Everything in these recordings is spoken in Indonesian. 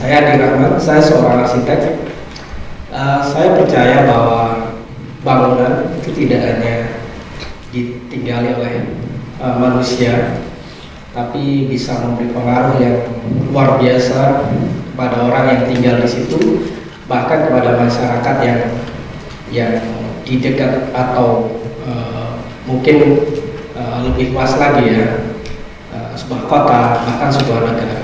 Saya Adi Rahman, saya seorang arsitek. Saya percaya bahwa bangunan itu tidak hanya ditinggali oleh manusia, tapi bisa memberi pengaruh yang luar biasa kepada orang yang tinggal di situ, bahkan kepada masyarakat yang di dekat atau mungkin lebih luas lagi ya, sebuah kota bahkan sebuah negara.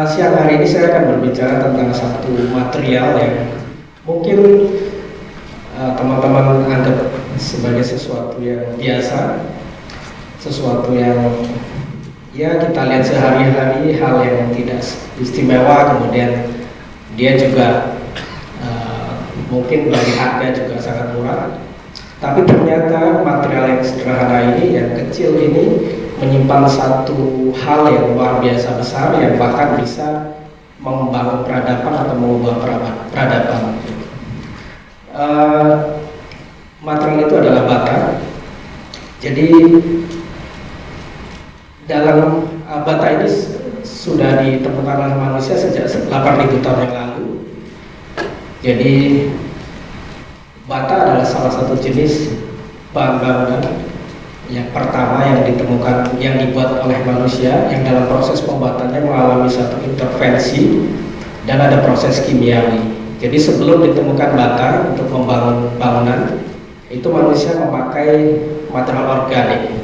Siang hari ini saya akan berbicara tentang satu material yang mungkin teman-teman anggap sebagai sesuatu yang biasa, sesuatu yang ya kita lihat sehari-hari, hal yang tidak istimewa, kemudian dia juga mungkin dari harga juga sangat murah, tapi ternyata material yang sederhana ini, yang kecil ini menyimpan satu hal yang luar biasa besar yang bahkan bisa membangun peradaban atau mengubah peradaban. Material itu adalah bata. Jadi dalam bata ini sudah ditemukan oleh manusia sejak 8.000 tahun yang lalu. Jadi bata adalah salah satu jenis bahan bangunan yang pertama yang ditemukan, yang dibuat oleh manusia, yang dalam proses pembuatannya mengalami satu intervensi dan ada proses kimiawi. Jadi sebelum ditemukan bata untuk membangun bangunan, itu manusia memakai material organik.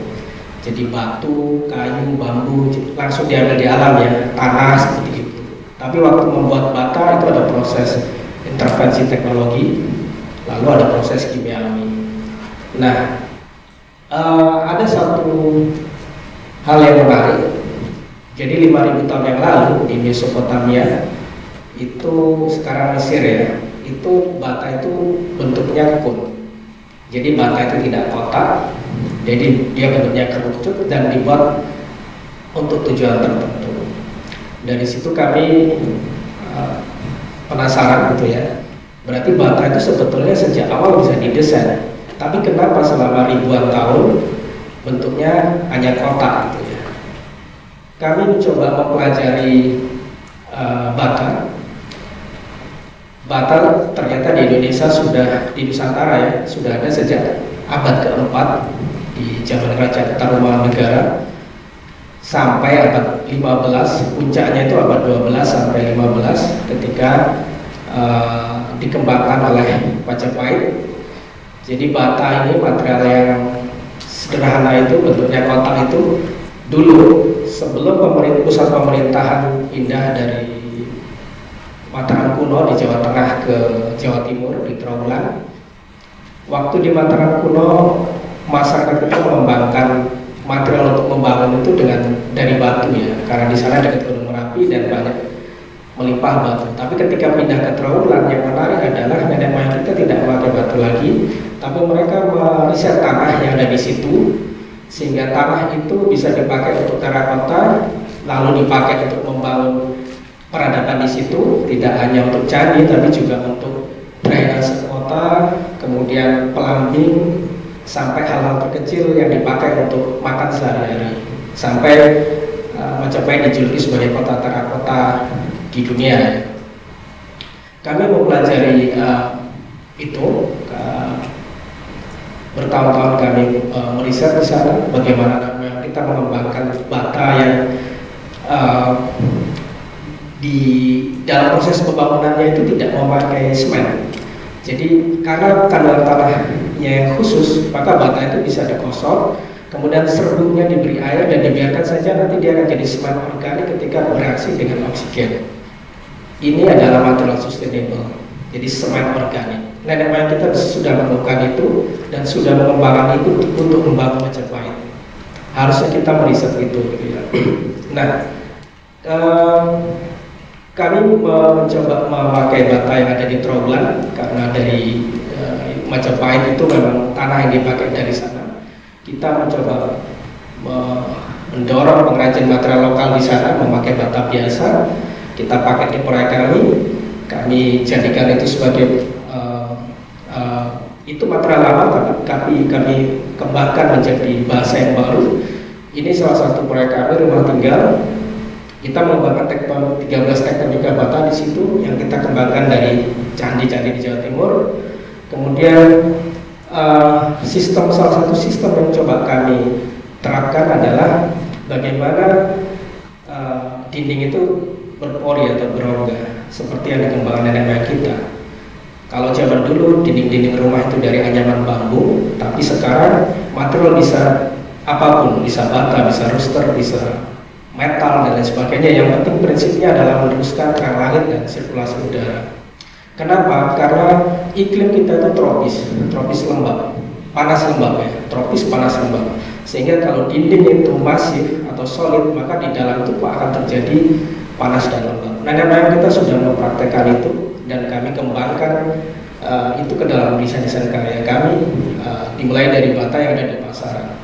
Jadi batu, kayu, bambu langsung diambil di alam ya, tanah seperti itu. Tapi waktu membuat bata itu ada proses intervensi teknologi, lalu ada proses kimiawi. Nah, ada satu hal yang menarik. Jadi 5.000 tahun yang lalu di Mesopotamia, itu sekarang Mesir ya, itu bata itu bentuknya kun. Jadi bata itu tidak kotak, jadi dia bentuknya kerucut dan dibuat untuk tujuan tertentu. Dari situ kami penasaran gitu ya. Berarti bata itu sebetulnya sejak awal bisa didesain. Tapi kenapa selama ribuan tahun bentuknya hanya kotak gitu ya? Kami mencoba mempelajari bata. Bata ternyata di Indonesia sudah, di Nusantara ya, sudah ada sejak abad keempat di zaman Kerajaan Tarumanegara sampai abad 15, puncaknya itu abad 12 sampai 15 ketika dikembangkan oleh Majapahit. Jadi bata ini material yang sederhana itu, bentuknya kotak itu dulu sebelum pusat pemerintahan pindah dari Mataram kuno di Jawa Tengah ke Jawa Timur di Trawulan. Waktu di Mataram kuno masyarakat itu mengembangkan material untuk membangun itu dari batu ya, karena di sana dekat Gunung Merapi dan banyak melimpah batu. Tapi ketika pindah ke Trawulan, yang menarik adalah nenek moyang kita tidak memakai batu lagi, tapi mereka meriset tanah yang ada di situ, sehingga tanah itu bisa dipakai untuk terakota, lalu dipakai untuk membangun peradaban di situ, tidak hanya untuk candi, tapi juga untuk drainase kota, kemudian pelambing, sampai hal-hal terkecil yang dipakai untuk makan sehari-hari. Sampai Majapahit dijuluki sebagai kota terakota di dunia. Kami mempelajari itu. Bertahun-tahun kami meriset di sana bagaimana kita mengembangkan bata yang di dalam proses pembangunannya itu tidak memakai semen. Jadi karena kandungan tanahnya yang khusus, maka bata itu bisa digosok, kemudian serbuknya diberi air dan dibiarkan saja, nanti dia akan jadi semen organik ketika bereaksi dengan oksigen. Ini adalah material sustainable, jadi semen organik. Nenek moyang kita sudah menemukan itu dan sudah mengembangkan itu untuk membangun Majapahit. Harusnya kita meriset itu. Nah, kami mencoba memakai bata yang ada di Trawulan karena dari Majapahit itu memang tanah yang dipakai dari sana. Kita mencoba mendorong pengrajin material lokal di sana memakai bata biasa. Kita pakai di proyek kami jadikan itu sebagai itu material lama, tapi kami kembangkan menjadi bahasa yang baru. Ini salah satu proyek kami, rumah tinggal. Kita mengembangkan 13 tektonika bata di situ yang kita kembangkan dari candi-candi di Jawa Timur. Kemudian salah satu sistem yang coba kami terapkan adalah bagaimana dinding itu berpori atau berongga seperti yang dikembangkan nenek moyang kita. Kalau zaman dulu dinding-dinding rumah itu dari anyaman bambu, tapi sekarang material bisa apapun, bisa bata, bisa roster, bisa metal dan lain sebagainya. Yang penting prinsipnya adalah meneruskan terang langit dan sirkulasi udara. Kenapa? Karena iklim kita itu tropis lembab, panas lembab ya, tropis panas lembab. Sehingga kalau dinding itu masif atau solid, maka di dalam itu akan terjadi panas dan lembab. Nenek moyang kita sudah mempraktekkan itu dan kami kembangkan itu ke dalam desain-desain karya kami, dimulai dari bata yang ada di pasaran.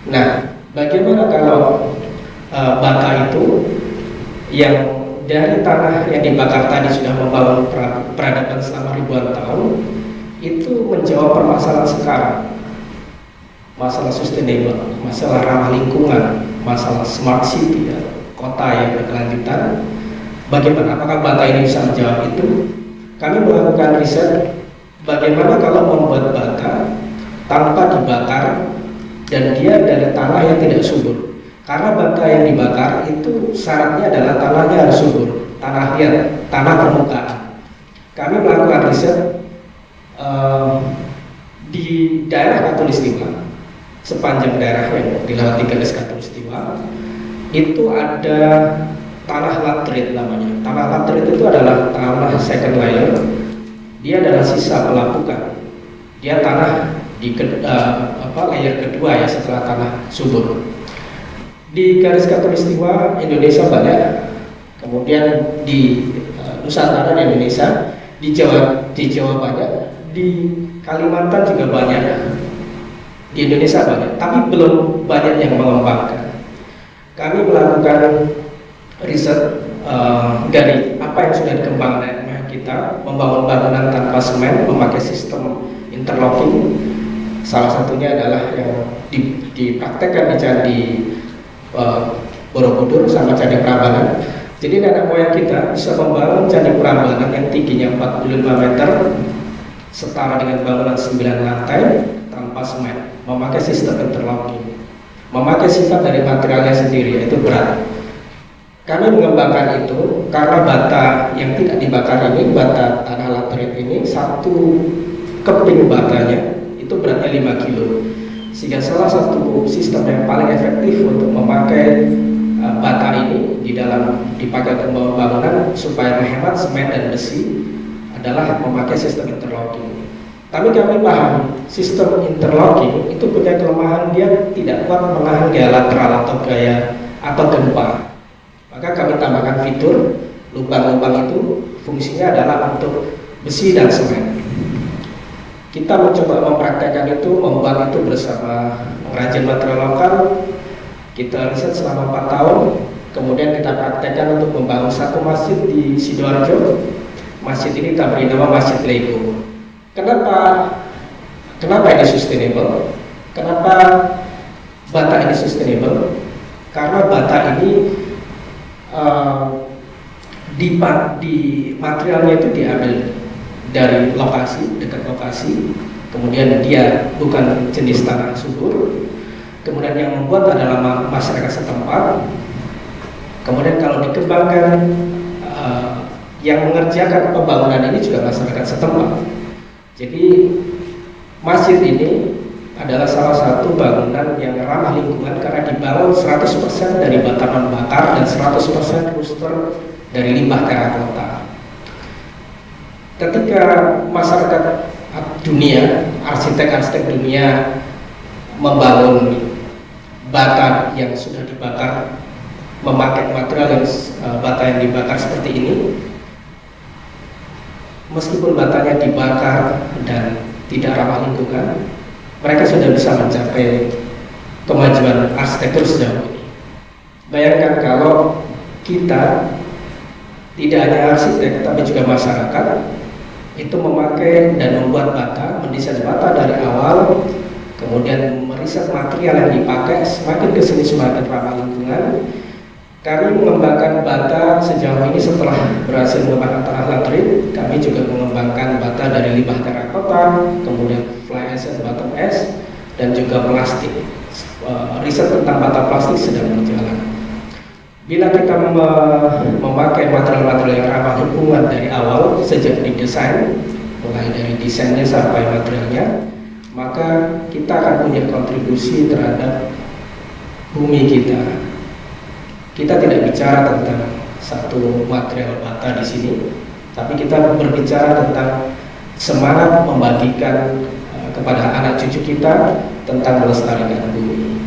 Nah, bagaimana kalau bata itu yang dari tanah yang dibakar tadi sudah membangun peradaban selama ribuan tahun, itu menjawab permasalahan sekarang, masalah sustainable, masalah ramah lingkungan, masalah smart city, ya, kota yang berkelanjutan. Bagaimana, apakah bata ini bisa menjawab itu? Kami melakukan riset bagaimana kalau membuat bata tanpa dibakar dan dia dari tanah yang tidak subur. Karena bata yang dibakar itu syaratnya adalah tanahnya harus subur, tanah liat, tanah permukaan. Kami melakukan riset di daerah Katulistiwa, sepanjang daerah yang dilewati garis Katulistiwa, itu ada tanah latrit namanya. Tanah latrit itu adalah tanah second layer. Dia adalah sisa pelapukan. Dia tanah di layer kedua ya setelah tanah subur. Di garis Katulistiwa Indonesia banyak, kemudian di Nusantara di Indonesia, di Jawa banyak, di Kalimantan juga banyak, di Indonesia banyak, tapi belum banyak yang mengembangkan. Kami melakukan riset dari apa yang sudah dikembangkan kita, membangun bangunan tanpa semen, memakai sistem interlocking. Salah satunya adalah yang dipraktekkan di Candi Borobudur sama Candi Prambanan. Jadi nenek moyang kita bisa membangun Candi Prambanan yang tingginya 45 meter setara dengan bangunan 9 lantai tanpa semen, memakai sistem interlocking, memakai sifat dari materialnya sendiri, yaitu berat. Kami mengembangkan itu karena bata yang tidak dibakar ini, bata tanah laterit ini, satu keping batanya itu beratnya 5 kilo. Sehingga salah satu sistem yang paling efektif untuk memakai bata ini dipakai untuk bangunan supaya menghemat semen dan besi adalah memakai sistem interlocking. Tapi kami paham sistem interlocking itu punya kelemahan, dia tidak kuat menahan gaya lateral atau gaya atau gempa. Maka kami tambahkan fitur lubang-lubang itu fungsinya adalah untuk besi dan semen. Kita mencoba mempraktekkan itu, membuat itu bersama pengrajin material lokal. Kita riset selama 4 tahun, kemudian kita praktekkan untuk membangun satu masjid di Sidoarjo. Masjid ini kita beri nama Masjid Lego. Kenapa ini sustainable? Kenapa bata ini sustainable? Karena bata ini di materialnya itu diambil dari lokasi, dekat lokasi, kemudian dia bukan jenis tanah subur, kemudian yang membuat adalah masyarakat setempat. Kemudian kalau dikembangkan, yang mengerjakan pembangunan ini juga masyarakat setempat. Jadi masjid ini adalah salah satu bangunan yang ramah lingkungan karena dibangun 100% dari bata non bakar dan 100% roster dari limbah terakota. Ketika masyarakat dunia, arsitek-arsitek dunia membangun bata yang sudah dibakar, memakai material yang bata yang dibakar seperti ini, meskipun batanya dibakar dan tidak ramah lingkungan, mereka sudah bisa mencapai kemajuan arsitektur sejauh ini. Bayangkan kalau kita tidak hanya arsitek tapi juga masyarakat itu memakai dan membuat bata, mendesain bata dari awal, kemudian meriset material yang dipakai, semakin kesini semakin ramah lingkungan, Kami mengembangkan bata sejauh ini setelah berhasil mengembangkan tanah laterit. Kami juga mengembangkan bata dari limbah terakota, kemudian fly ash dan bottom ash, dan juga plastik. Riset tentang bata plastik sedang berjalan. Bila kita memakai material-material yang ramah lingkungan dari awal, sejak didesain, mulai dari desainnya sampai materialnya, maka kita akan punya kontribusi terhadap bumi kita. Kita tidak bicara tentang satu material bata di sini, tapi kita berbicara tentang semangat membagikan kepada anak cucu kita tentang melestarikan bumi.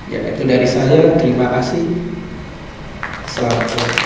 Ya, itu dari saya. Terima kasih. Selamat sore.